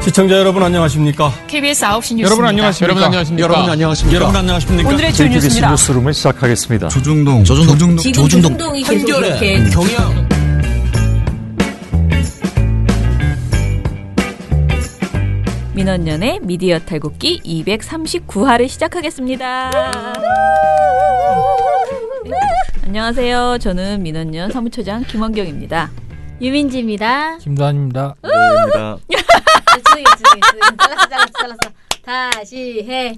시청자 여러분 안녕하십니까? KBS 9시 뉴스입니다. 여러분 안녕하십니까? 여러분 안녕하십니까? 오늘의 주 KBS 뉴스입니다. 뉴스룸을 시작하겠습니다. 조중동 조중동이 계속 이렇게 경영. 민원연의 미디어 탈곡기 239화를 시작하겠습니다. 안녕하세요. 저는 민원연 사무처장 김원경입니다. 유민지입니다. 김도환입니다. 입니다. 잘랐어. 다시 해.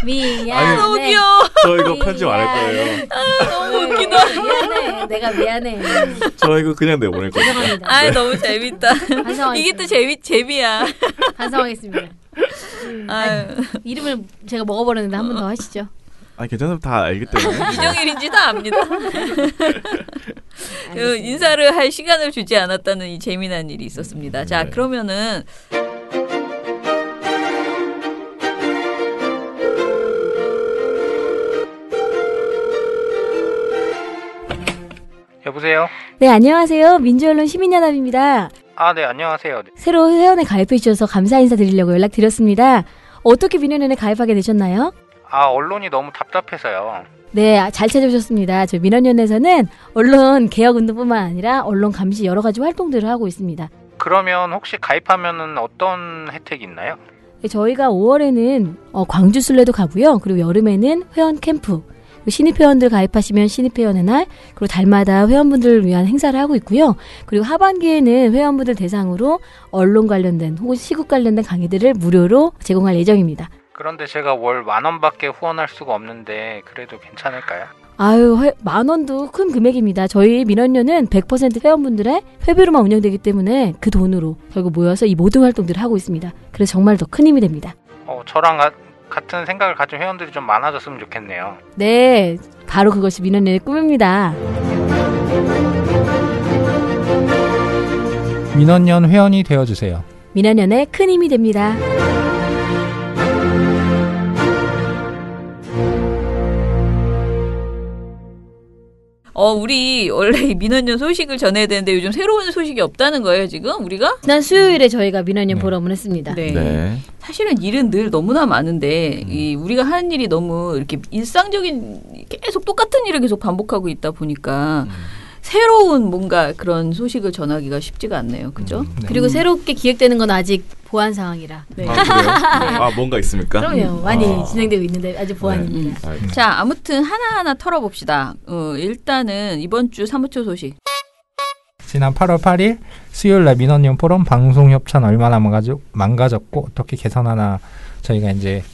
미안해. 너무 귀여워. 저 이거 편집 안 할 거예요. 너무 웃기다. 미안해. 내가 미안해. 저 이거 그냥 내보낼 거예요. 죄송합니다. 아, 너무 재밌다. 이게 또 재미야. 반성하겠습니다. 이름을 제가 먹어버렸는데 한 번 더 하시죠. 아 괜찮아요. 다 알기 때문에. 이정일인지 다 압니다. 인사를 할 시간을 주지 않았다는 이 재미난 일이 있었습니다. 자, 네. 그러면은 여보세요? 네, 안녕하세요. 민주언론 시민연합입니다. 아, 네, 안녕하세요. 새로 회원에 가입해 주셔서 감사 인사 드리려고 연락드렸습니다. 어떻게 민원연에 가입하게 되셨나요? 아, 언론이 너무 답답해서요. 네, 잘 찾아오셨습니다. 저희 민원연에서는 언론 개혁운동뿐만 아니라 언론 감시 여러 가지 활동들을 하고 있습니다. 그러면 혹시 가입하면은 어떤 혜택이 있나요? 네, 저희가 5월에는 광주 순례도 가고요. 그리고 여름에는 회원 캠프, 신입 회원들 가입하시면 신입 회원의 날, 그리고 달마다 회원분들을 위한 행사를 하고 있고요. 그리고 하반기에는 회원분들 대상으로 언론 관련된 혹은 시국 관련된 강의들을 무료로 제공할 예정입니다. 그런데 제가 월 10,000원밖에 후원할 수가 없는데 그래도 괜찮을까요? 아유, 10,000원도 큰 금액입니다. 저희 민원연은 100% 회원분들의 회비로만 운영되기 때문에 그 돈으로 결국 모여서 이 모든 활동들을 하고 있습니다. 그래서 정말 더 큰 힘이 됩니다. 저랑 같은 생각을 가진 회원들이 좀 많아졌으면 좋겠네요. 네, 바로 그것이 민원연의 꿈입니다. 민원연 회원이 되어주세요. 민원연의 큰 힘이 됩니다. 우리 원래 이 민원연 소식을 전해야 되는데 요즘 새로운 소식이 없다는 거예요, 지금 우리가? 지난 수요일에 저희가 민원연 포럼을 했습니다. 네. 사실은 일은 늘 너무나 많은데 우리가 하는 일이 너무 이렇게 일상적인 계속 똑같은 일을 계속 반복하고 있다 보니까 새로운 뭔가 그런 소식을 전하기가 쉽지가 않네요. 그죠? 네. 그리고 새롭게 기획되는 건 아직 보완 상황이라. 네. 아, 그래요? 아 뭔가 있습니까? 그럼요. 많이 진행되고 있는데 아직 보완입니다. 네. 자, 아무튼 하나하나 털어봅시다. 일단은 이번 주 사무처 소식. 지난 8월 8일 수요일날 민원연 포럼 방송 협찬 얼마나 망가졌고 어떻게 개선하나 저희가 이제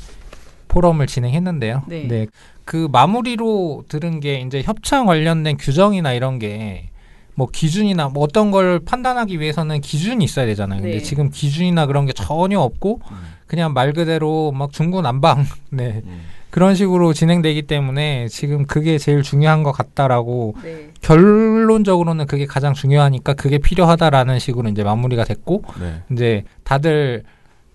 포럼을 진행했는데요. 네. 네. 그 마무리로 들은 게 이제 협찬 관련된 규정이나 이런 게 뭐 기준이나 뭐 어떤 걸 판단하기 위해서는 기준이 있어야 되잖아요. 근데 네. 지금 기준이나 그런 게 전혀 없고 그냥 말 그대로 막 중구난방 네. 그런 식으로 진행되기 때문에 지금 그게 제일 중요한 것 같다라고 네. 결론적으로는 그게 가장 중요하니까 그게 필요하다라는 식으로 이제 마무리가 됐고 네. 이제 다들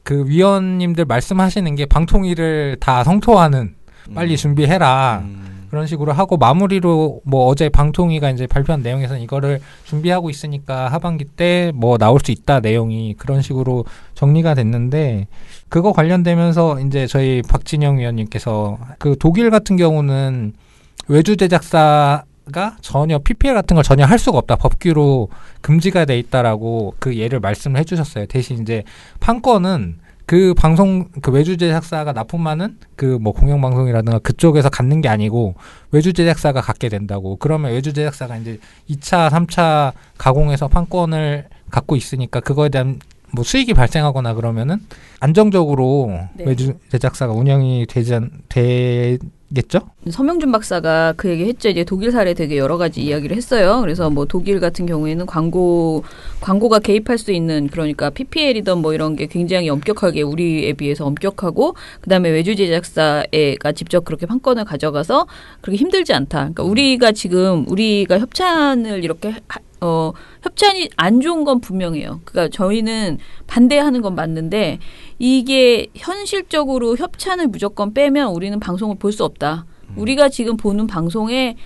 그 위원님들 말씀하시는 게 방통위를 다 성토하는 빨리 준비해라. 그런 식으로 하고 마무리로 뭐 어제 방통위가 이제 발표한 내용에서는 이거를 준비하고 있으니까 하반기 때 뭐 나올 수 있다 내용이 그런 식으로 정리가 됐는데 그거 관련되면서 이제 저희 박진영 위원님께서 그 독일 같은 경우는 외주 제작사가 전혀 PPL 같은 걸 전혀 할 수가 없다. 법규로 금지가 돼 있다라고 그 예를 말씀을 해주셨어요. 대신 이제 판권은 그 방송 그 외주 제작사가 납품하는 그 뭐 공영방송이라든가 그쪽에서 갖는 게 아니고 외주 제작사가 갖게 된다고. 그러면 외주 제작사가 이제 2차, 3차 가공해서 판권을 갖고 있으니까 그거에 대한 뭐 수익이 발생하거나 그러면은 안정적으로 네. 외주 제작사가 운영이 되겠죠? 서명준 박사가 그 얘기 했죠. 이제 독일 사례 되게 여러 가지 이야기를 했어요. 그래서 뭐 독일 같은 경우에는 광고가 개입할 수 있는 그러니까 PPL이든 뭐 이런 게 굉장히 엄격하게 우리에 비해서 엄격하고 그다음에 외주 제작사가 직접 그렇게 판권을 가져가서 그렇게 힘들지 않다. 그러니까 우리가 협찬을 이렇게 협찬이 안 좋은 건 분명해요. 그러니까 저희는 반대하는 건 맞는데 이게 현실적으로 협찬을 무조건 빼면 우리는 방송을 볼 수 없다. 우리가 지금 보는 방송에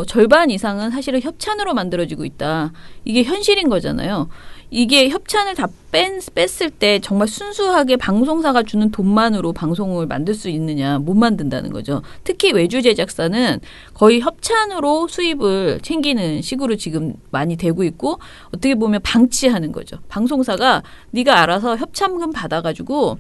절반 이상은 사실은 협찬으로 만들어지고 있다. 이게 현실인 거잖아요. 이게 협찬을 다 뺐을 때 정말 순수하게 방송사가 주는 돈만으로 방송을 만들 수 있느냐, 못 만든다는 거죠. 특히 외주 제작사는 거의 협찬으로 수입을 챙기는 식으로 지금 많이 되고 있고, 어떻게 보면 방치하는 거죠. 방송사가 네가 알아서 협찬금 받아가지고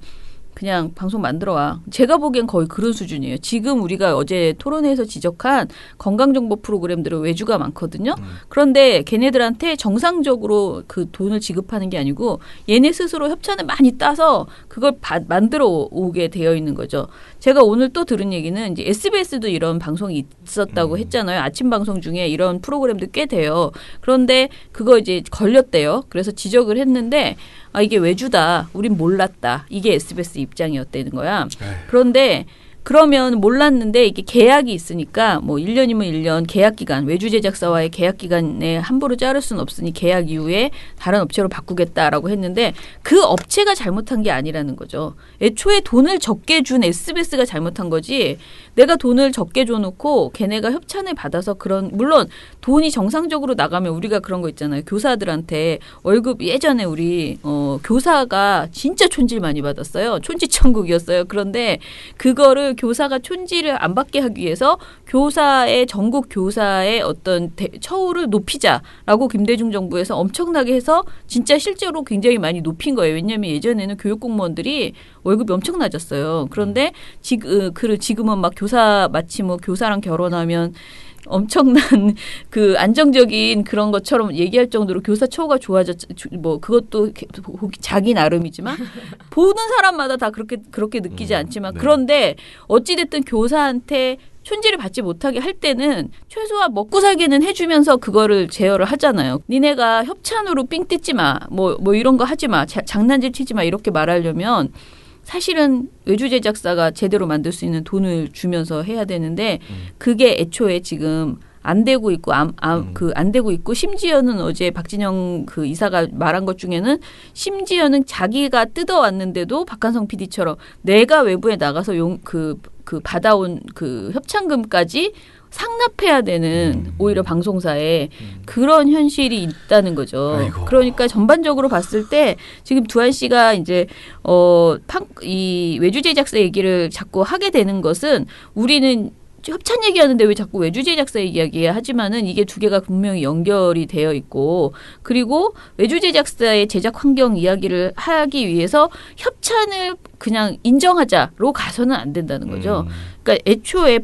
그냥 방송 만들어 와. 제가 보기엔 거의 그런 수준이에요. 지금 우리가 어제 토론회에서 지적한 건강정보 프로그램들은 외주가 많거든요. 그런데 걔네들한테 정상적으로 그 돈을 지급하는 게 아니고 얘네 스스로 협찬을 많이 따서 그걸 만들어 오게 되어 있는 거죠. 제가 오늘 또 들은 얘기는 이제 SBS도 이런 방송이 있었다고 했잖아요. 아침 방송 중에 이런 프로그램도 꽤 돼요. 그런데 그거 이제 걸렸대요. 그래서 지적을 했는데 아, 이게 외주다. 우린 몰랐다. 이게 SBS 입장이었다는 거야. 그런데 그러면 몰랐는데 이게 계약이 있으니까 뭐 1년이면 1년 계약 기간, 외주 제작사와의 계약 기간에 함부로 자를 수는 없으니 계약 이후에 다른 업체로 바꾸겠다라고 했는데 그 업체가 잘못한 게 아니라는 거죠. 애초에 돈을 적게 준 SBS가 잘못한 거지. 내가 돈을 적게 줘놓고 걔네가 협찬을 받아서 그런, 물론 돈이 정상적으로 나가면 우리가 그런 거 있잖아요. 교사들한테 월급 예전에 우리 교사가 진짜 촌질 많이 받았어요. 촌지천국이었어요. 그런데 그거를 교사가 촌지를 안 받게 하기 위해서 교사의 전국 교사의 어떤 처우를 높이자라고 김대중 정부에서 엄청나게 해서 진짜 실제로 굉장히 많이 높인 거예요. 왜냐하면 예전에는 교육공무원들이 월급이 엄청 낮았어요. 그런데 지금은 막 교사 마치 뭐 교사랑 결혼하면 엄청난 그 안정적인 그런 것처럼 얘기할 정도로 교사 처우가 뭐 그것도 자기 나름이지만 보는 사람마다 다 그렇게 느끼지 않지만 네. 그런데 어찌됐든 교사한테 촌지를 받지 못하게 할 때는 최소한 먹고 살게는 해주면서 그거를 제어를 하잖아요. 니네가 협찬으로 삥 뜯지 마. 뭐 이런 거 하지 마. 장난질 치지 마. 이렇게 말하려면 사실은 외주 제작사가 제대로 만들 수 있는 돈을 주면서 해야 되는데 그게 애초에 지금 안 되고 있고 안 되고 있고 심지어는 어제 박진영 그 이사가 말한 것 중에는 심지어는 자기가 뜯어왔는데도 박한성 PD처럼 내가 외부에 나가서 받아온 그 협찬금까지 상납해야 되는 오히려 방송사에 그런 현실이 있다는 거죠. 아이고. 그러니까 전반적으로 봤을 때 지금 두한 씨가 이제 이 외주 제작사 얘기를 자꾸 하게 되는 것은 우리는 협찬 얘기하는데 왜 자꾸 외주 제작사 이야기야 하지만은 이게 두 개가 분명히 연결이 되어 있고 그리고 외주 제작사의 제작 환경 이야기를 하기 위해서 협찬을 그냥 인정하자로 가서는 안 된다는 거죠. 그러니까 애초에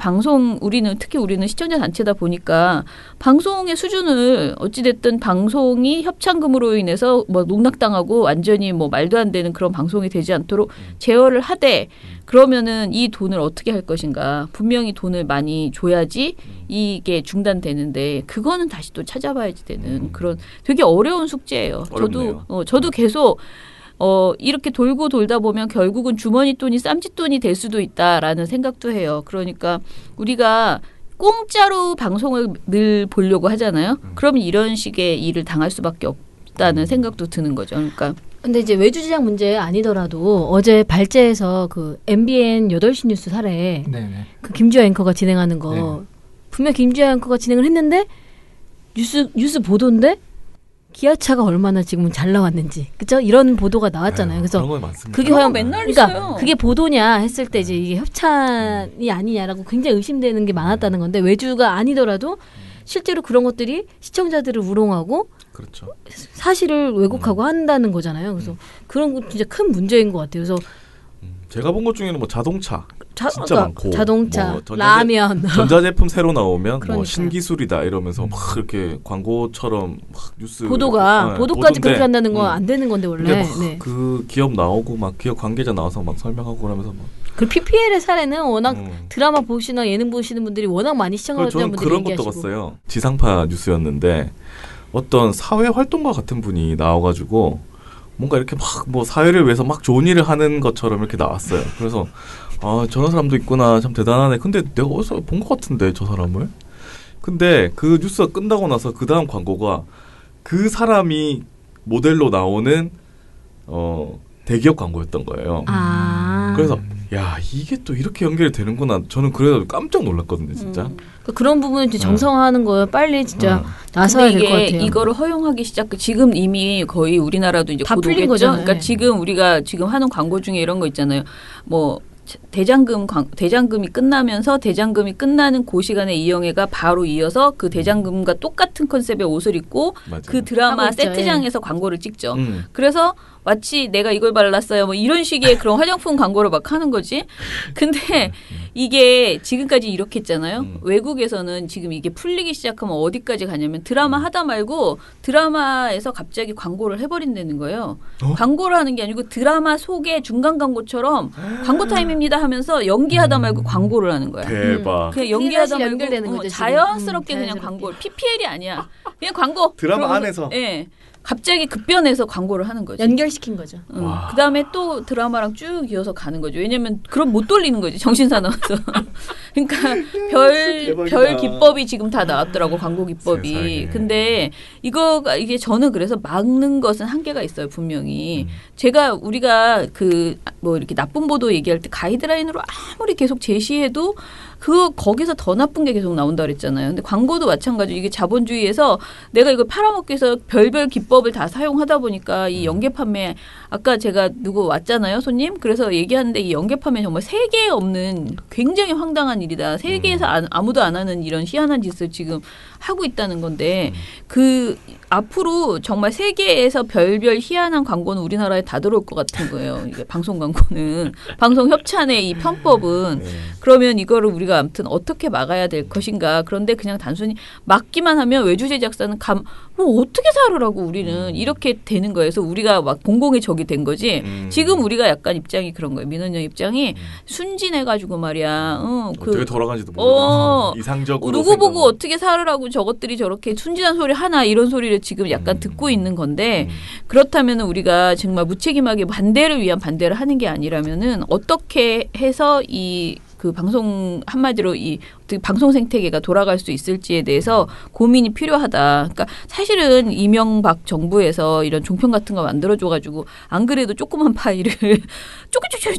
특히 우리는 시청자 단체다 보니까 방송의 수준을 어찌됐든 방송이 협찬금으로 인해서 뭐 농락당하고 완전히 뭐 말도 안 되는 그런 방송이 되지 않도록 제어를 하되 그러면은 이 돈을 어떻게 할 것인가. 분명히 돈을 많이 줘야지 이게 중단되는데 그거는 다시 또 찾아봐야지 되는 그런 되게 어려운 숙제예요. 어렵네요. 저도 계속 이렇게 돌고 돌다 보면 결국은 주머니 돈이 쌈짓돈이 될 수도 있다라는 생각도 해요. 그러니까 우리가 공짜로 방송을 늘 보려고 하잖아요. 그러면 이런 식의 일을 당할 수밖에 없다는 생각도 드는 거죠. 그러니까 근데 이제 외주 제작 문제 아니더라도 어제 발제에서 그 MBN 8시 뉴스 사례 네네. 그 김주아 앵커가 진행하는 거 네. 분명 김주아 앵커가 진행을 했는데 뉴스 보도인데 기아차가 얼마나 지금 잘 나왔는지 그죠? 이런 보도가 나왔잖아요. 그래서 그런 거 많습니다. 그게 그런 거 과연 맨날 그러니까 있어요. 그게 보도냐 했을 때 이제 이게 협찬이 아니냐라고 굉장히 의심되는 게 많았다는 건데 외주가 아니더라도 실제로 그런 것들이 시청자들을 우롱하고 그렇죠. 사실을 왜곡하고 한다는 거잖아요. 그래서 그런 거 진짜 큰 문제인 것 같아요. 그래서 제가 본 것 중에는 뭐 자동차 진짜 그러니까 많고 자동차, 뭐 라면 전자제품 새로 나오면 그러니까요. 뭐 신기술이다 이러면서 막 이렇게 광고처럼 막 뉴스 보도까지 보도인데, 그렇게 한다는 건 안 되는 건데 원래. 근데 막 네. 그 기업 나오고 막 기업 관계자 나와서 막 설명하고 그러면서 막 그 PPL의 사례는 워낙 드라마 보시나 예능 보시는 분들이 워낙 많이 시청하는 저는 분들이 그런 것도 얘기하시고. 봤어요. 지상파 뉴스였는데 어떤 사회 활동가 같은 분이 나와가지고 뭔가 이렇게 막 뭐 사회를 위해서 막 좋은 일을 하는 것처럼 이렇게 나왔어요. 그래서 아 저런 사람도 있구나 참 대단하네. 근데 내가 어디서 본 것 같은데 저 사람을. 근데 그 뉴스가 끝나고 나서 그 다음 광고가 그 사람이 모델로 나오는 대기업 광고였던 거예요. 아. 그래서 야, 이게 또 이렇게 연결이 되는구나. 저는 그래서 깜짝 놀랐거든요, 진짜. 그런 부분은 정성화하는 거예요. 빨리 진짜 나서야 될 것 같아요. 이거를 허용하기 지금 이미 거의 우리나라도 이제 다 곧 풀린 오겠죠? 거잖아요. 그러니까 지금 우리가 지금 하는 광고 중에 이런 거 있잖아요. 뭐 대장금이 끝나면서 대장금이 끝나는 그 시간에 이영애가 바로 이어서 그 대장금과 똑같은 컨셉의 옷을 입고 맞아요. 그 드라마 하고 있죠. 세트장에서 광고를 찍죠. 그래서 마치 내가 이걸 발랐어요. 뭐 이런 식의 그런 화장품 광고를 막 하는 거지. 근데 이게 지금까지 이렇게 했잖아요. 외국에서는 지금 이게 풀리기 시작하면 어디까지 가냐면 드라마 하다 말고 드라마에서 갑자기 광고를 해버린다는 거예요. 광고를 하는 게 아니고 드라마 속에 중간 광고처럼 광고 타임입니다 하면서 연기하다 말고 광고를 하는 거야. 대박. 그냥 연기하다 말고 연결되는 거죠, 지금. 자연스럽게 그냥 자연스럽게. 광고. PPL이 아니야. 그냥 광고. 드라마 그러면서, 안에서. 예. 갑자기 급변해서 광고를 하는 거지. 연결시킨 거죠. 그 다음에 또 드라마랑 쭉 이어서 가는 거죠. 왜냐면 그럼 못 돌리는 거지. 정신사나워서. 그러니까 별 기법이 지금 다 나왔더라고. 광고 기법이. 세상에. 근데 이게 저는 그래서 막는 것은 한계가 있어요. 분명히. 우리가 뭐 이렇게 나쁜 보도 얘기할 때 가이드라인으로 아무리 계속 제시해도 거기서 더 나쁜 게 계속 나온다 그랬잖아요. 근데 광고도 마찬가지로 이게 자본주의에서 내가 이걸 팔아먹기 위해서 별별 기법을 다 사용하다 보니까 이 연계 판매, 아까 제가 누구 왔잖아요, 손님? 그래서 얘기하는데 이 연계 판매 정말 세계에 없는 굉장히 황당한 일이다. 세계에서 아무도 안 하는 이런 희한한 짓을 지금 하고 있다는 건데 앞으로 정말 세계에서 별별 희한한 광고는 우리나라에 다 들어올 것 같은 거예요. 이게 방송 광고는. 방송 협찬의 이 편법은. 그러면 이거를 우리가 아무튼 어떻게 막아야 될 것인가. 그런데 그냥 단순히 막기만 하면 외주 제작사는 뭐 어떻게 살으라고 우리는 이렇게 되는 거예요. 그래서 우리가 막 공공의 적이 된 거지. 지금 우리가 약간 입장이 그런 거예요. 민원연 입장이 순진해가지고 말이야. 어떻게 돌아가는지도 모르고 이상적으로 누구 보고 어떻게 살으라고 저것들이 저렇게 순진한 소리 하나 이런 소리를 지금 약간 듣고 있는 건데 그렇다면 우리가 정말 무책임하게 반대를 위한 반대를 하는 게 아니라면은 어떻게 해서 그 방송 한마디로 방송 생태계가 돌아갈 수 있을지에 대해서 고민이 필요하다. 그러니까 사실은 이명박 정부에서 이런 종편 같은 거 만들어줘가지고 안 그래도 조그만 파일을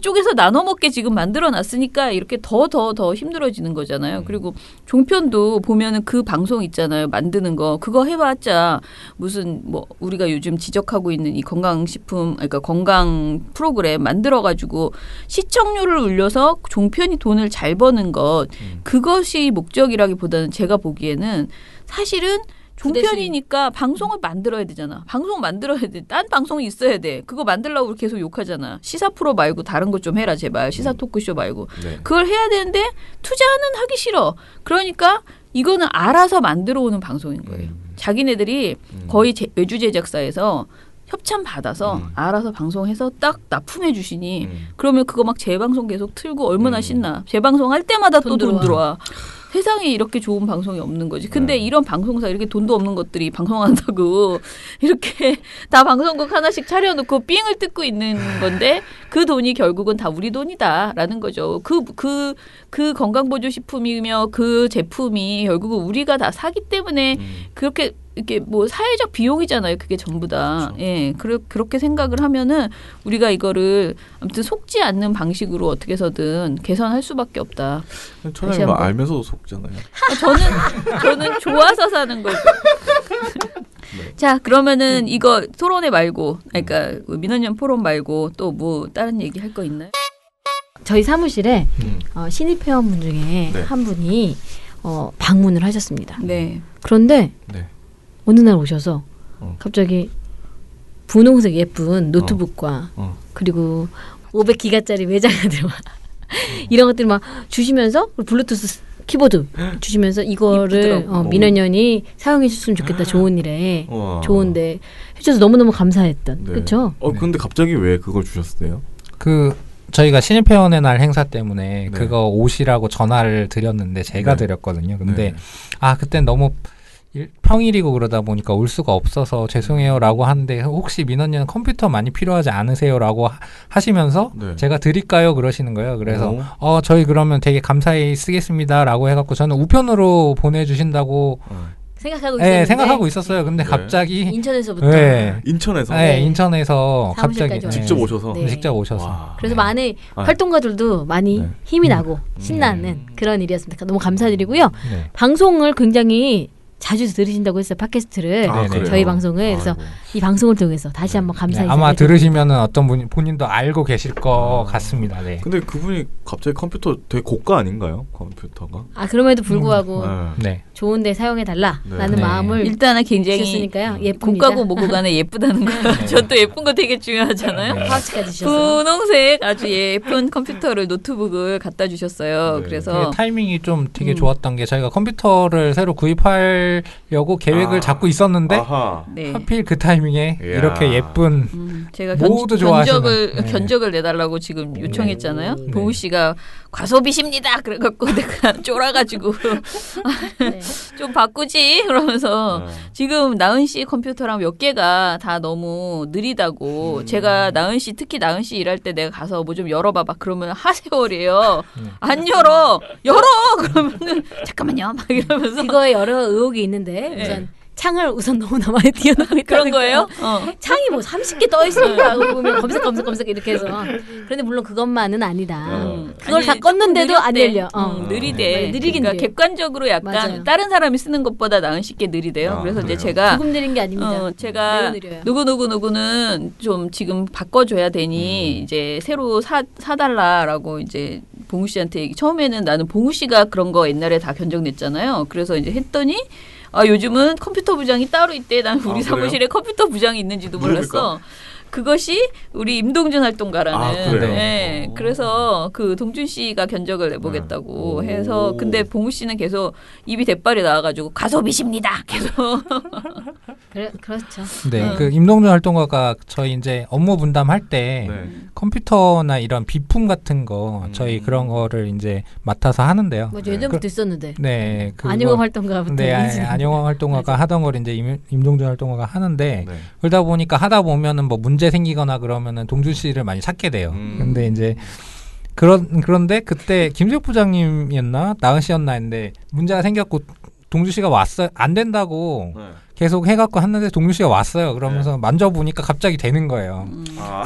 쪼개서 나눠 먹게 지금 만들어놨으니까 이렇게 더 힘들어지는 거잖아요. 그리고 종편도 보면은 그 방송 있잖아요. 만드는 거 그거 해봤자 무슨 뭐 우리가 요즘 지적하고 있는 이 건강식품 그러니까 건강 프로그램 만들어가지고 시청률을 올려서 종편이 돈을 잘 버는 것 그것이 목적이라기보다는 제가 보기에는 사실은 종편이니까 방송을 만들어야 되잖아. 방송 만들어야 돼. 딴 방송이 있어야 돼. 그거 만들려고 계속 욕하잖아. 시사 프로 말고 다른 것 좀 해라 제발. 시사 토크쇼 말고. 네. 그걸 해야 되는데 투자는 하기 싫어. 그러니까 이거는 알아서 만들어 오는 방송인 거예요. 자기네들이 거의 외주 제작사에서 협찬 받아서 알아서 방송해서 딱 납품해 주시니 그러면 그거 막 재방송 계속 틀고 얼마나 신나. 재방송 할 때마다 또 돈 들어와. 세상에 이렇게 좋은 방송이 없는 거지. 근데 이런 방송사 이렇게 돈도 없는 것들이 방송한다고 이렇게 다 방송국 하나씩 차려놓고 삥을 뜯고 있는 건데 그 돈이 결국은 다 우리 돈이다라는 거죠. 그 건강보조식품이며 그 제품이 결국은 우리가 다 사기 때문에 그렇게 이렇게 뭐 사회적 비용이잖아요. 그게 전부 다. 그렇죠. 예, 그렇게 생각을 하면은 우리가 이거를 아무튼 속지 않는 방식으로 어떻게 해서든 개선할 수밖에 없다. 천하님 뭐 알면서도 속잖아요. 저는 좋아서 사는 거죠. 네. 자, 그러면은 이거 토론회 말고, 그러니까 민원연 포럼 말고 또 뭐 다른 얘기 할 거 있나요? 저희 사무실에 신입 회원분 중에 네. 한 분이 방문을 하셨습니다. 네. 그런데 네. 어느 날 오셔서 갑자기 분홍색 예쁜 노트북과 그리고 500기가짜리 외장하드와 이런 것들 막 주시면서 블루투스 키보드 주시면서 이거를 민원연이 사용해 줬으면 좋겠다. 좋은 일에 좋은데 해줘서 너무너무 감사했던. 네. 그렇죠? 근데 갑자기 왜 그걸 주셨어요? 저희가 신입회원의 날 행사 때문에 네. 그거 오시라고 전화를 드렸는데 제가 네. 드렸거든요. 근데 네. 그땐 너무 평일이고 그러다 보니까 올 수가 없어서 죄송해요라고 하는데 혹시 민원연 컴퓨터 많이 필요하지 않으세요라고 하시면서 네. 제가 드릴까요 그러시는 거예요. 그래서 저희 그러면 되게 감사히 쓰겠습니다라고 해갖고 저는 우편으로 보내주신다고 생각하고 네, 있었는데 생각하고 있었어요. 근데 네. 갑자기 인천에서부터 네. 인천에서 네, 인천에서 사무실까지 갑자기 와서. 직접 오셔서 네. 직접 오셔서 와. 그래서 네. 많은 아. 활동가들도 많이 네. 힘이 나고 신나는 그런 일이었습니다. 너무 감사드리고요. 네. 방송을 굉장히 자주 들으신다고 했어요. 팟캐스트를. 아, 그래요? 저희 방송을. 그래서 이 방송을 통해서 다시 한번 감사 네, 인사 아마 드리고. 들으시면은 어떤 분이 본인도 알고 계실 것 같습니다. 네. 근데 그분이 갑자기 컴퓨터 되게 고가 아닌가요? 컴퓨터가? 아 그럼에도 불구하고 네. 네. 좋은데 사용해달라라는 네. 마음을 일단은 굉장히 주셨으니까요. 예쁩니다. 고가고 뭐고 간에 예쁘다는 거. 저 또 예쁜 거 되게 중요하잖아요. 네. 파우치까지 주셔서. 분홍색 아주 예쁜 컴퓨터를 노트북을 갖다 주셨어요. 네. 그래서 그 타이밍이 좀 되게 좋았던 게 저희가 컴퓨터를 새로 구입하려고 계획을 아. 잡고 있었는데 아하. 네. 하필 그 타이밍에 이야. 이렇게 예쁜 제가 모두 좋아하시는. 견적을 네. 견적을 내달라고 지금 요청했잖아요. 네. 보우 씨가 과소비십니다. 그래갖고 내가 쫄아가지고 네. 좀 바꾸지 그러면서 네. 지금 나은 씨 컴퓨터랑 몇 개가 다 너무 느리다고 제가 나은 씨 특히 나은 씨 일할 때 내가 가서 뭐 좀 열어봐봐 그러면 하세요래요. 안 열어 그러면은 잠깐만요 막 이러면서 그거에 여러 의혹이 있는데 우선 창을 우선 너무나 많이 띄워놓고 있다는 그런 거예요? 창이 뭐 30개 떠 있으니까 그거 보면 검색 이렇게 해서. 그런데 물론 그것만은 아니다. 그걸 아니, 다 껐는데도 조금 안 느렸대. 열려. 느리대. 느리긴 그러니까 느려. 객관적으로 약간 맞아요. 다른 사람이 쓰는 것보다 나은 씨께 느리대요. 아, 그래서 이제 그래요? 제가 조금 느린 게 아닙니다. 제가 매우 느려요. 누구는 좀 지금 바꿔줘야 되니 이제 새로 사달라라고 이제 봉우 씨한테 처음에는 나는 봉우 씨가 그런 거 옛날에 다 견적냈잖아요. 그래서 이제 했더니 아 요즘은 컴퓨터 부장이 따로 있대. 난 우리 아, 사무실에 컴퓨터 부장이 있는지도 몰랐어. 그것이 우리 임동준 활동가라는. 아, 그래요? 네. 그래서 그 동준 씨가 견적을 내보겠다고 해서 근데 봉우 씨는 계속 입이 대빨이 나와가지고 가소비십니다. 계속. 그렇죠. 네, 그 임동준 활동가가 저희 이제 업무 분담할 때 네. 컴퓨터나 이런 비품 같은 거 저희 그런 거를 이제 맡아서 하는데요. 뭐 예전부터 있었는데. 네, 안영호 활동가부터. 네, 인지는. 안영호 활동가가 하던 걸 이제 임동준 활동가가 하는데 네. 그러다 보니까 하다 보면은 뭐 문제 생기거나 그러면은 동준 씨를 많이 찾게 돼요. 근데 이제 그런데 그때 김수혁 부장님이었나 나은 씨였나 했는데 문제가 생겼고 동준 씨가 왔어요. 안 된다고 네. 계속 해갖고 했는데 동준 씨가 왔어요. 그러면서 만져보니까 갑자기 되는 거예요. 아.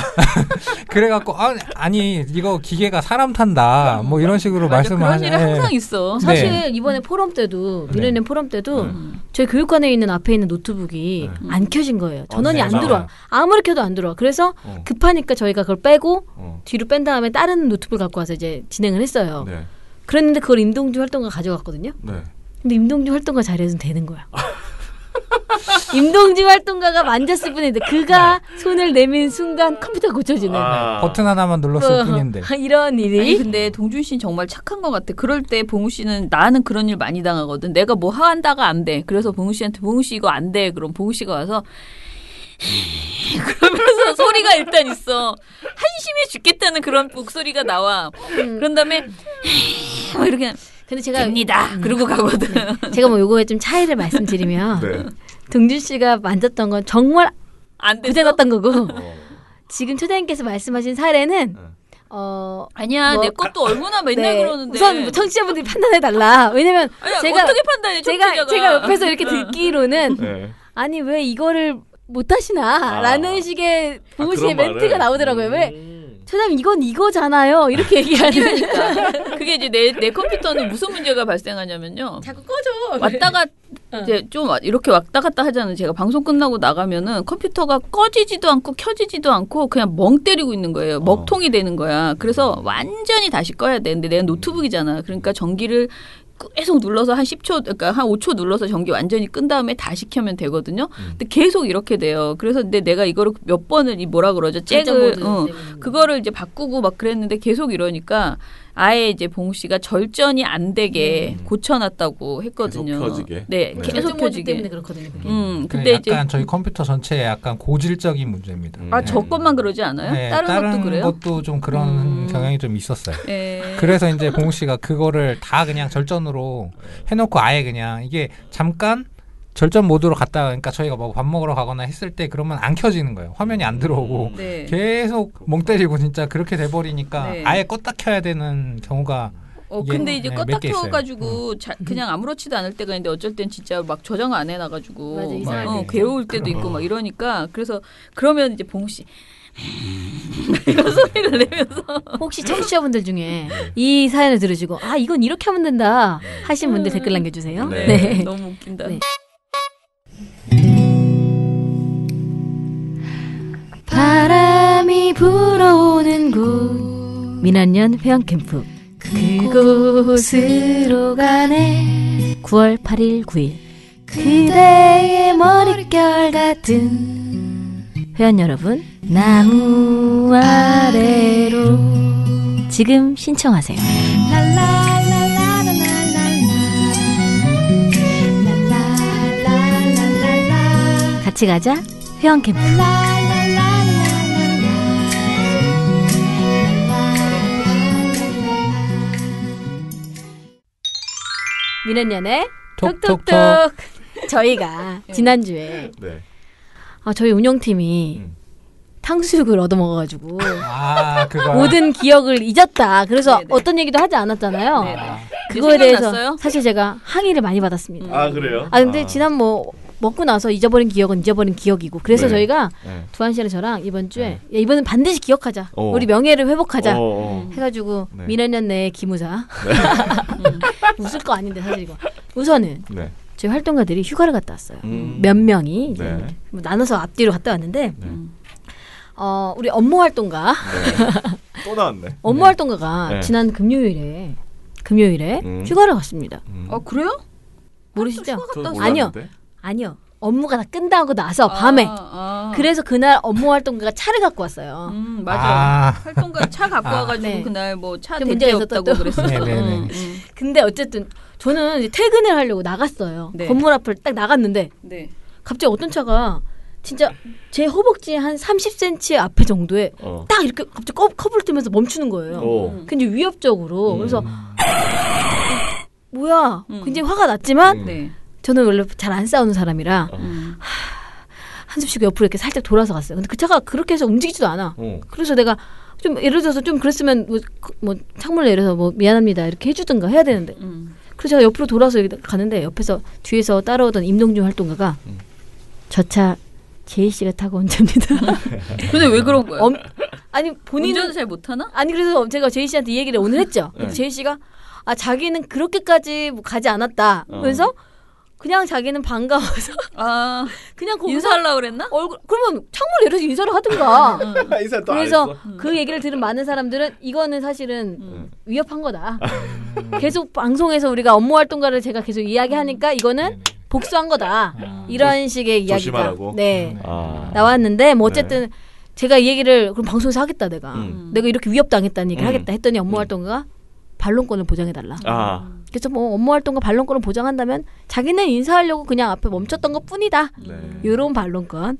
그래갖고 아니 이거 기계가 사람 탄다 뭐 이런 식으로 맞아, 말씀을 그런 일이 항상 있어. 사실 네. 이번에 포럼 때도 네. 미래년 포럼 때도 저희 교육관에 있는 앞에 있는 노트북이 안 켜진 거예요. 전원이 안 세상에. 들어와. 아무리 켜도 안 들어와. 그래서 급하니까 저희가 그걸 빼고 뒤로 뺀 다음에 다른 노트북을 갖고 와서 이제 진행을 했어요. 네. 그랬는데 그걸 임동준 활동가 가져갔거든요. 네. 근데 임동준 활동가 자리에서는 되는 거야. 임동준 활동가가 만졌을 뿐인데 그가 손을 내민 순간 컴퓨터가 고쳐지는 아. 버튼 하나만 눌렀을 뿐인데 이런 일이. 아니 근데 동준 씨는 정말 착한 것 같아. 그럴 때 봉우 씨는 나는 그런 일 많이 당하거든. 내가 뭐 한다가 안 돼. 그래서 봉우 씨한테 봉우 씨 이거 안 돼. 그럼 봉우 씨가 와서 그러면서 소리가 일단 있어. 한심해 죽겠다는 그런 목소리가 나와. 그런 다음에 막 이렇게 근데 제가 됩니다. 그러고 가거든. 제가 뭐 요거에 좀 차이를 말씀드리면 네. 동준 씨가 만졌던 건 정말 안 됐어. 고장났던 거고 지금 초대님께서 말씀하신 사례는 아니야 뭐, 내 것도 얼마나 맨날 네, 그러는데. 우선 뭐 청취자분들이 판단해 달라. 왜냐면 아니, 제가 어떻게 판단해 청취자가. 제가 옆에서 이렇게 듣기로는 네. 아니 왜 이거를 못 하시나라는 식의 봉우 씨의 그런 멘트가 말을? 나오더라고요. 왜 초대님 이건 이거잖아요. 이렇게 얘기하는. 그게 이제 내 컴퓨터는 무슨 문제가 발생하냐면요. 자꾸 꺼져. 왔다가 이제 좀 이렇게 왔다 갔다 하잖아요. 제가 방송 끝나고 나가면은 컴퓨터가 꺼지지도 않고 켜지지도 않고 그냥 멍 때리고 있는 거예요. 먹통이 되는 거야. 그래서 완전히 다시 꺼야 돼. 근데 내가 노트북이잖아. 그러니까 전기를 계속 눌러서 한 10초, 그러니까 한 5초 눌러서 전기 완전히 끈 다음에 다시 켜면 되거든요. 근데 계속 이렇게 돼요. 그래서 근데 내가 이거를 몇 번을 이 뭐라 그러죠? 잭을 그거를 이제 바꾸고 막 그랬는데 계속 이러니까 아예 이제 봉우 씨가 절전이 안 되게 고쳐놨다고 했거든요. 계속 켜지게. 네, 네. 계속 켜지게. 때문에 그렇거든요. 그게. 근데 이제 약간 저희 컴퓨터 전체에 약간 고질적인 문제입니다. 저 것만 그러지 않아요? 네, 다른 것도 그래요? 것도 좀 그런 경향이 좀 있었어요. 네. 그래서 이제 봉우 씨가 그거를 다 그냥 절전으로 해놓고 아예 그냥 이게 잠깐 절전 모드로 갔다가 그러니까 저희가 뭐 밥 먹으러 가거나 했을 때 그러면 안 켜지는 거예요. 화면이 안 들어오고 네. 계속 멍 때리고 진짜 그렇게 돼버리니까 네. 아예 껐다 켜야 되는 경우가 근데 이제 몇 껐다 개 있어요. 켜가지고 그냥 아무렇지도 않을 때가 있는데 어쩔 땐 진짜 막 저장 안 해놔가지고 맞아, 막, 이상하게. 괴로울 때도 있고 막 이러니까 그래서 그러면 이제 봉 씨 이런 소리를 내면서 혹시 청취자분들 중에 이 사연을 들으시고 아 이건 이렇게 하면 된다 하신 분들 댓글 남겨주세요. 네. 너무 웃긴다. 네. 바람이 불어오는 곳 미나년 회원캠프 그곳으로 가네 9월 8일 9일 그대의 머릿결 같은 회원 여러분 나무 아래로 지금 신청하세요. 같이 가자 회원 캠프. 미련년의 톡톡톡. 저희가 지난주에 네. 저희 운영팀이 탕수육을 얻어먹어가지고 그거 모든 기억을 잊었다. 그래서 네네. 어떤 얘기도 하지 않았잖아요. 네네. 그거에 대해서 생각났어요? 사실 제가 항의를 많이 받았습니다. 아 그래요? 근데 지난 먹고 나서 잊어버린 기억은 잊어버린 기억이고 그래서 네. 저희가 네. 두한 씨랑 저랑 이번 주에 야, 이번엔 반드시 기억하자. 우리 명예를 회복하자. 해가지고 네. 미래년 내에 기무사 웃을 거 아닌데 사실 이거 우선은 네. 저희 활동가들이 휴가를 갔다 왔어요. 몇 명이 이제 네. 뭐 나눠서 앞뒤로 갔다 왔는데 네. 우리 업무 활동가 또 나왔네. 업무 활동가가 네. 지난 금요일에 휴가를 갔습니다. 그래요? 모르시죠? 저 아니요. 몰랐는데? 아니요. 업무가 다 끝나고 나서 밤에 그래서 그날 업무 활동가가 차를 갖고 왔어요. 맞아. 활동가 차 갖고 와가지고 네. 그날 뭐 차 좀 대체 문제가 없다고 있었다, 그랬어요. 네네네. 근데 어쨌든 저는 이제 퇴근을 하려고 나갔어요. 네. 건물 앞을 딱 나갔는데 네. 갑자기 어떤 차가 진짜 제 허벅지 한 30cm 앞에 정도에 딱 이렇게 갑자기 컵을 뜨면서 멈추는 거예요. 굉장히 위협적으로. 그래서 뭐야 굉장히 화가 났지만 네. 저는 원래 잘 안 싸우는 사람이라 한숨 쉬고 옆으로 이렇게 살짝 돌아서 갔어요. 근데 그 차가 그렇게 해서 움직이지도 않아. 그래서 내가 좀 예를 들어서 좀 그랬으면 뭐 창문을 내려서 뭐 미안합니다 이렇게 해주든가 해야 되는데 그래서 제가 옆으로 돌아서 가는데 옆에서 뒤에서 따라오던 임동준 활동가가 저 차 제이 씨가 타고 온 차입니다. 근데 왜 그런 거야? 아니 본인은 운전을 잘 못하나? 아니 그래서 제가 제이 씨한테 이 얘기를 오늘 했죠. 그래서 제이 씨가 자기는 그렇게까지 뭐 가지 않았다. 그래서 그냥 자기는 반가워서 그냥 거기서 인사하려고 그랬나? 그러면 창문을 열어서 인사를 하든가. 인사 또 그래서 그 얘기를 들은 많은 사람들은 이거는 사실은 위협한 거다. 계속 방송에서 우리가 업무 활동가를 제가 계속 이야기하니까 이거는 복수한 거다. 이런 식의 이야기가 조심하라고? 나왔는데 뭐 어쨌든 제가 이 얘기를 그럼 방송에서 하겠다 내가 이렇게 위협당했다는 얘기를 하겠다 했더니 업무 활동가가 반론권을 보장해달라. 그래서 뭐 업무 활동가 반론권을 보장한다면 자기는 인사하려고 그냥 앞에 멈췄던 것 뿐이다. 이런 반론권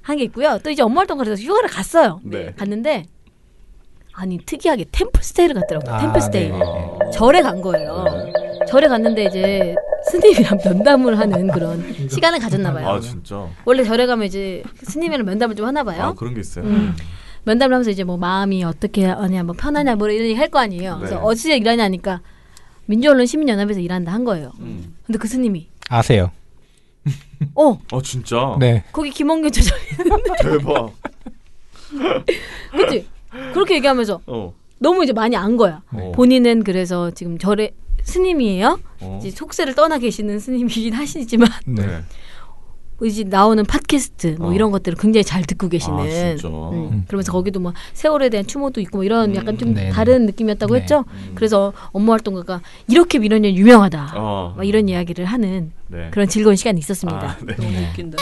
한 게 있고요. 또 이제 업무 활동가 그래서 휴가를 갔어요. 갔는데 아니 특이하게 템플스테이를 갔더라고요. 템플스테이. 절에 간 거예요. 절에 갔는데 이제 스님이랑 면담을 하는 그런 시간을 가졌나 봐요. 진짜? 원래 절에 가면 이제 스님이랑 면담을 좀 하나 봐요. 그런 게 있어요. 면담을 하면서 이제 뭐 마음이 어떻게 하냐 뭐 편하냐 뭐 이런 얘기 할 거 아니에요. 그래서 어디서 일하냐 하니까 민주언론 시민연합에서 일한다 한 거예요. 근데 그 스님이 아세요? 진짜? 네. 거기 김원균 조정이 대박. 그치? 그렇게 얘기하면서 너무 이제 많이 안 거야. 본인은 그래서 지금 절에 스님이에요. 이제 속세를 떠나 계시는 스님이긴 하시지만 네. 이제 나오는 팟캐스트 뭐 이런 것들을 굉장히 잘 듣고 계시는. 진짜. 그러면서 거기도 뭐 세월에 대한 추모도 있고 뭐 이런 약간 좀 네네. 다른 느낌이었다고 했죠. 그래서 업무 활동가가 이렇게 미련년 유명하다. 막 이런 이야기를 하는 그런 즐거운 시간이 있었습니다. 너무 웃긴다.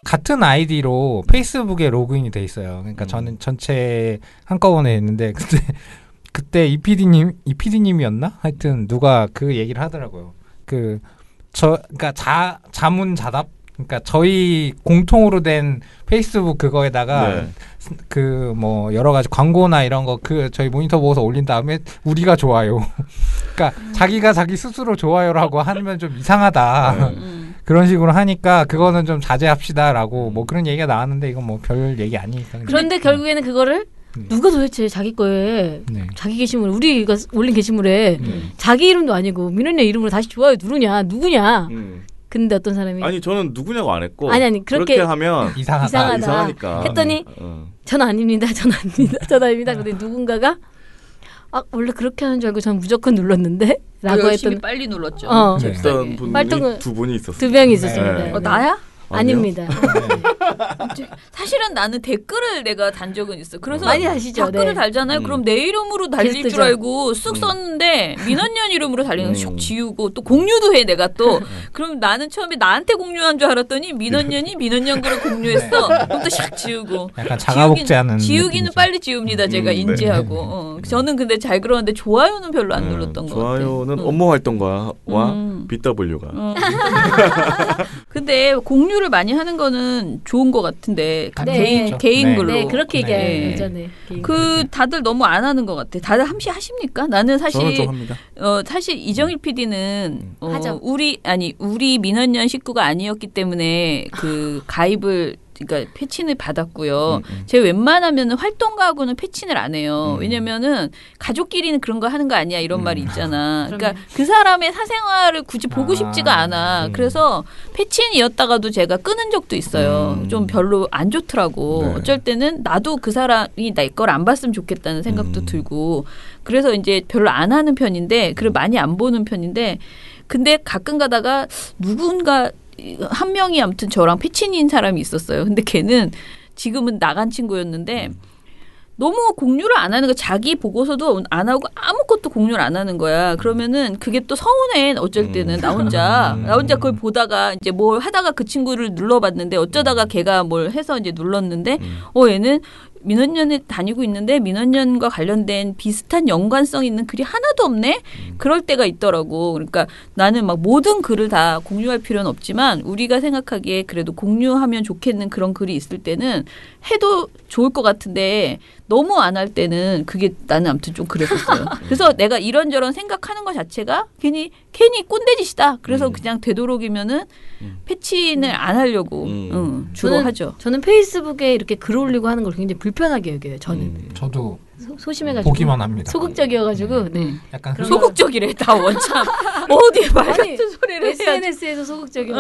같은 아이디로 페이스북에 로그인이 돼 있어요. 그러니까 저는 전체 한꺼번에 했는데 그때 이PD님이었나? 하여튼 누가 그 얘기를 하더라고요. 그러니까 자문자답. 그러니까 저희 공통으로 된 페이스북 그거에다가 그 뭐 여러 가지 광고나 이런 거 저희 모니터 보고서 올린 다음에 우리가 좋아요. 그러니까 자기가 자기 스스로 좋아요라고 하면 좀 이상하다. 그런 식으로 하니까 그거는 좀 자제합시다라고 뭐 그런 얘기가 나왔는데 이건 뭐 별 얘기 아니니까. 그런데 결국에는 그거를 누가 도대체 자기 거에 네. 자기 게시물 우리가 올린 게시물에 자기 이름도 아니고 민원녀 이름으로 다시 좋아요 누르냐 누구냐. 근데 어떤 사람이 아니 저는 누구냐고 안 했고 아니 그렇게 하면 이상하다. 이상하니까 했더니 전 아닙니다. 전 아닙니다. 전 아닙니다. 근데 누군가가 원래 그렇게 하는 줄 알고 전 무조건 눌렀는데 라고 열심히 했던 빨리 눌렀죠. 네. 했던 분이 활동을 두 분이 있었어요. 2명이 있었습니다. 네. 나야? 아닙니다. 사실은 나는 댓글을 내가 단 적은 있어. 그래서 많이 하시죠. 댓글을 네. 달잖아요. 그럼 내 이름으로 달릴 게스트죠. 줄 알고 쓱 썼는데 민원년 이름으로 달리는 거 슉 지우고 또 공유도 해 내가 또. 그럼 나는 처음에 나한테 공유한 줄 알았더니 민원년이 민원년 거를 공유했어. 그럼 또 샥 지우고. 약간 자가복제하는 지우기는 느낌이죠. 빨리 지웁니다. 제가 인지하고. 저는 근데 잘 그러는데 좋아요는 별로 안 눌렀던 것 같아요. 좋아요는 업무 활동가와 BW가. 근데 공유를 많이 하는 거는 좋은 것 같은데 네. 개인 네. 글로. 네, 그렇게 네. 얘기하죠. 네. 그 다들 너무 안 하는 것 같아. 다들 함시 하십니까? 나는 사실 저는 좀 합니다. 사실 이정일 PD는 하죠. 우리 민원년 식구가 아니었기 때문에 그 가입을 그러니까 패친을 받았고요. 제가 웬만하면은 활동가하고는 패친을 안 해요. 왜냐면은 가족끼리는 그런 거 하는 거 아니야 이런 말이 있잖아. 그러니까 그 사람의 사생활을 굳이 보고 싶지가 않아. 그래서 패친이었다가도 제가 끊은 적도 있어요. 좀 별로 안 좋더라고. 네. 어쩔 때는 나도 그 사람이 내 걸 안 봤으면 좋겠다는 생각도 들고. 그래서 이제 별로 안 하는 편인데, 그걸 많이 안 보는 편인데, 근데 가끔 가다가 누군가 한 명이 아무튼 저랑 패친인 사람이 있었어요. 근데 걔는 지금은 나간 친구였는데 너무 공유를 안 하는 거, 자기 보고서도 안 하고 아무것도 공유를 안 하는 거야. 그러면은 그게 또 서운해. 어쩔 때는 나 혼자 그걸 보다가 이제 뭘 하다가 그 친구를 눌러봤는데 어쩌다가 걔가 뭘 해서 이제 눌렀는데 얘는 민원년에 다니고 있는데 민원년과 관련된 비슷한 연관성 있는 글이 하나도 없네? 그럴 때가 있더라고. 그러니까 나는 막 모든 글을 다 공유할 필요는 없지만 우리가 생각하기에 그래도 공유하면 좋겠는 그런 글이 있을 때는 해도 좋을 것 같은데 너무 안 할 때는 그게 나는 아무튼 좀 그랬었어요. 그래서 내가 이런저런 생각하는 것 자체가 괜히 꼰대짓이다. 그래서 그냥 되도록이면은 패친을 안 하려고 주로 하죠. 저는 페이스북에 이렇게 글 올리고 하는 걸 굉장히 불편하게 여겨요. 저는 저도 소심해가지고 보기만 합니다. 소극적이어가지고 네. 약간 소극적이래 다 원참 어디에 말 같은 아니, 소리를 해야지. SNS에서 소극적이고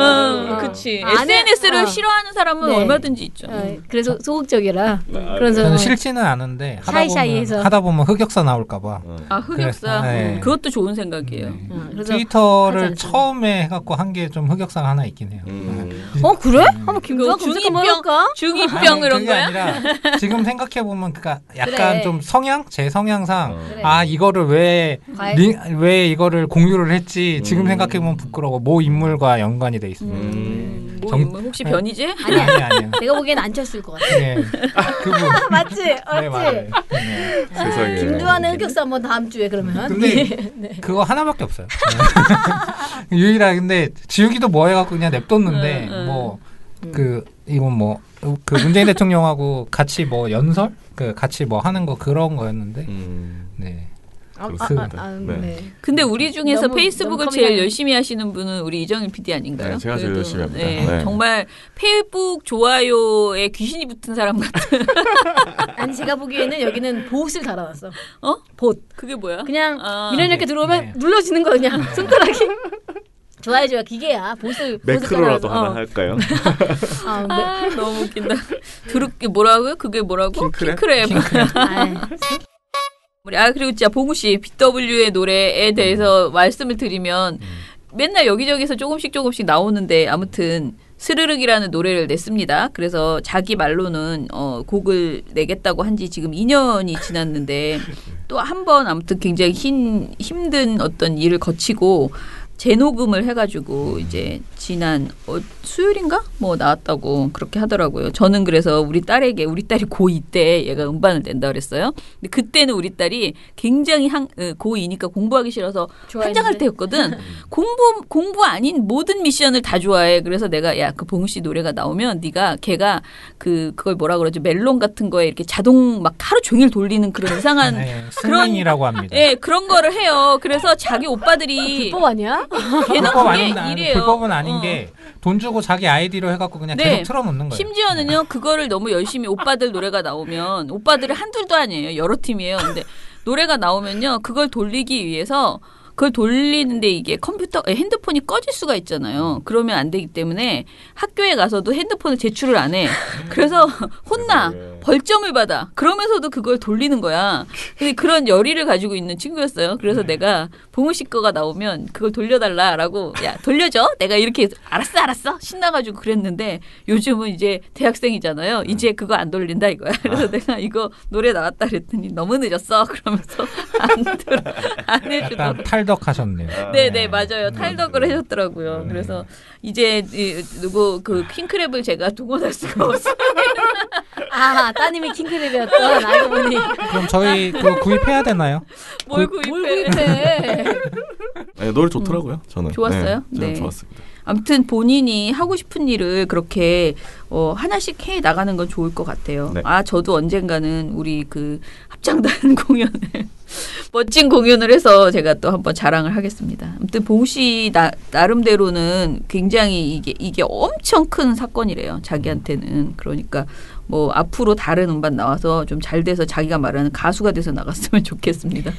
그치. SNS를 싫어하는 사람은 네. 얼마든지 있죠. 그래서 소극적이라 그래서 저는 싫지는 않은데 샤이샤이해서. 하다 보면 흑역사 나올까봐. 흑역사. 네. 그것도 좋은 생각이에요. 그래서 트위터를 하지 않습니다. 처음에 해갖고 한 게 좀 흑역사가 하나 있긴 해요. 그래? 한번 김도환 검색 한번 할까? 중2병 이런 그게 거야? 아니라 지금 생각해 보면 그러니까 약간 그래. 좀 제 성향상 그래. 이거를 왜 이거를 공유를 했지 지금 생각해 보면 부끄러워. 모 인물과 연관이 돼 있습니다. 뭐 혹시 변이지? 아니야. 내가 보기엔 안 쳤을 것 같아. 네. 그분. 맞지? 네, 맞지? 맞아요. 네. 세상에. 김두한의 흑역사 한번 다음 주에 그러면. 근데 그거 하나밖에 없어요. 유일하게 근데 지우기도 뭐 해갖고 그냥 냅뒀는데 이건 그 문재인 대통령하고 같이 연설 같이 하는 거 그런 거였는데 네. 그렇습니다. 네. 근데 우리 중에서 너무 페이스북을 커밍아웃. 제일 열심히 하시는 분은 우리 이정일 PD 아닌가요? 네, 제가 제일 그래도, 열심히 합니다. 네, 네. 정말 페이북 좋아요에 귀신이 붙은 사람 같은. 아니 제가 보기에는 여기는 봇을 달아놨어. 봇. 그게 뭐야? 그냥 아. 민원이렇게 들어오면 네. 눌러지는 거 그냥 손가락이. 좋아요 기계야. 봇을 매크로라도 깔아놔서. 하나 할까요? 너무 웃긴다. 드럽게 뭐라고요? 그게 뭐라고? 킹크랩? 킹크랩. 그리고 진짜 봉우 씨 BW의 노래에 대해서 말씀을 드리면 맨날 여기저기서 조금씩 나오는데 아무튼 스르륵이라는 노래를 냈습니다. 그래서 자기 말로는 곡을 내겠다고 한 지 지금 2년이 지났는데 또 한 번 아무튼 굉장히 힘든 어떤 일을 거치고 재녹음을 해가지고 이제 지난 수요일인가 나왔다고 그렇게 하더라고요. 저는 그래서 우리 딸이 고2 때 얘가 음반을 낸다 그랬어요. 근데 그때는 우리 딸이 굉장히 고2니까 공부하기 싫어서 환장할 때였거든. 공부 아닌 모든 미션을 다 좋아해. 그래서 내가 그 봉우 씨 노래가 나오면 걔가 그걸 뭐라 그러죠? 멜론 같은 거에 이렇게 자동 막 하루 종일 돌리는 그런 이상한 스밍이라고 합니다. 그런 거를 해요. 그래서 자기 오빠들이 불법 아니야? 불법 아닌 일이에요. 불법은 아닌 게 돈 주고 자기 아이디로 해갖고 그냥 네. 계속 틀어놓는 거예요. 심지어는요 그거를 너무 열심히 오빠들 노래가 나오면 오빠들이 한둘도 아니에요. 여러 팀이에요. 근데 노래가 나오면요 그걸 돌리기 위해서 그걸 돌리는데 이게 핸드폰이 꺼질 수가 있잖아요. 그러면 안 되기 때문에 학교에 가서도 핸드폰을 제출을 안 해. 그래서 혼나. 벌점을 받아. 그러면서도 그걸 돌리는 거야. 근데 그런 열의를 가지고 있는 친구였어요. 그래서 내가 봉우 씨 거가 나오면 그걸 돌려달라라고 야 돌려줘. 내가 이렇게 알았어 신나가지고 그랬는데 요즘은 이제 대학생이잖아요. 이제 그거 안 돌린다 이거야. 그래서 내가 이거 노래 나왔다 그랬더니 너무 늦었어. 그러면서 안 해주더라고. 약간 탈덕하셨네요. 네네 맞아요. 탈덕을 하셨더라고요. 그래서 이제 누구 그 킹크랩을 제가 동원할 수가 없어요. 아, 따님이 킹크랩이었던 알고 보니. 그럼 저희 그거 구입해야 되나요? 뭘 구입해? 네, 노래 좋더라고요. 저는 좋았어요? 네, 저는 네. 좋았습니다. 아무튼 본인이 하고 싶은 일을 그렇게 하나씩 해 나가는 건 좋을 것 같아요. 네. 아 저도 언젠가는 우리 그 합창단 공연을 멋진 공연을 해서 제가 또 한번 자랑을 하겠습니다. 아무튼 봉우 씨 나름대로는 굉장히 이게 엄청 큰 사건이래요. 자기한테는. 그러니까 뭐 앞으로 다른 음반 나와서 좀 잘 돼서 자기가 말하는 가수가 돼서 나갔으면 좋겠습니다.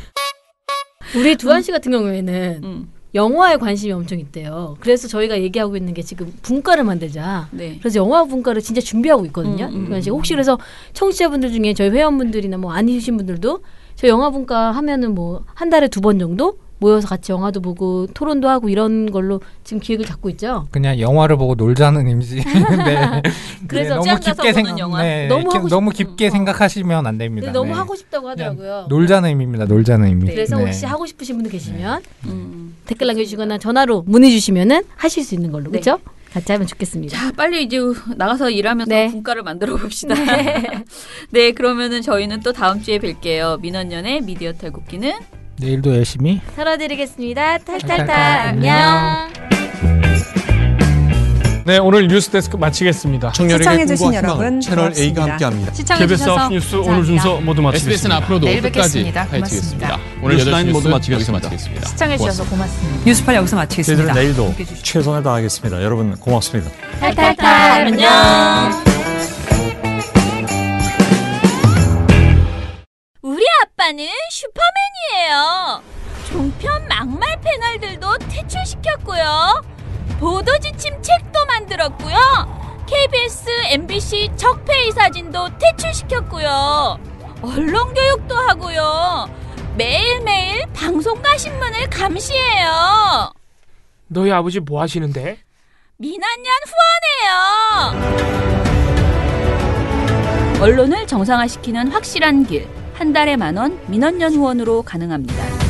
우리 두한 씨 같은 경우에는 영화에 관심이 엄청 있대요. 그래서 저희가 얘기하고 있는 게 지금 분과를 만들자. 네. 그래서 영화 분과를 진짜 준비하고 있거든요. 혹시 그래서 청취자분들 중에 저희 회원분들이나 뭐 아니신 분들도 저 영화 분과 하면은 뭐 한 달에 2번 정도 모여서 같이 영화도 보고 토론도 하고 이런 걸로 지금 기획을 잡고 있죠. 그냥 영화를 보고 놀자는 임시인데 그래서 너무 짱가서 깊게 보는 영화. 너무 깊게 생각하시면 안 됩니다. 근데 너무 네. 하고 싶다고 하더라고요. 놀자는 의미입니다. 놀자는 의미. 네. 그래서 네. 혹시 하고 싶으신 분들 계시면 댓글 남겨주시거나 전화로 문의 주시면은 하실 수 있는 걸로 네. 그렇죠? 같이 하면 좋겠습니다. 자, 빨리 이제 나가서 일하면서 네. 분과를 만들어 봅시다. 네, 그러면은 저희는 또 다음 주에 뵐게요. 민원연의 미디어 탈곡기는 내일도 열심히 털어드리겠습니다. 탈탈탈 탈탈탈. 안녕. 네, 오늘 뉴스데스크 마치겠습니다. 청년에게 시청해주신 꿈과 희망을 여러분 채널 A가 고맙습니다. 함께합니다. KBS 시청해주셔서 뉴스 오늘 순서 모두 마치겠습니다. SBS는 앞으로도 내일 끝까지 뵙겠습니다. 파헤치겠습니다. 고맙습니다. 오늘 8시 뉴스라인 모두 뉴스 여기서 마치겠습니다. 마치겠습니다. 시청해주셔서 고맙습니다. 뉴스팔 여기서 마치겠습니다. 저희들은 내일도 함께해 주십시오. 최선을 다하겠습니다. 여러분 고맙습니다. 탈탈탈 안녕. 우리 아빠는 슈퍼맨이에요. 종편 막말 패널들도 퇴출시켰고요. 보도지침 책도 만들었고요. KBS, MBC 적폐의 사진도 퇴출시켰고요. 언론교육도 하고요. 매일매일 방송과 신문을 감시해요. 너희 아버지 뭐 하시는데? 민원연 후원해요. 언론을 정상화시키는 확실한 길. 한 달에 10,000원 민원연 후원으로 가능합니다.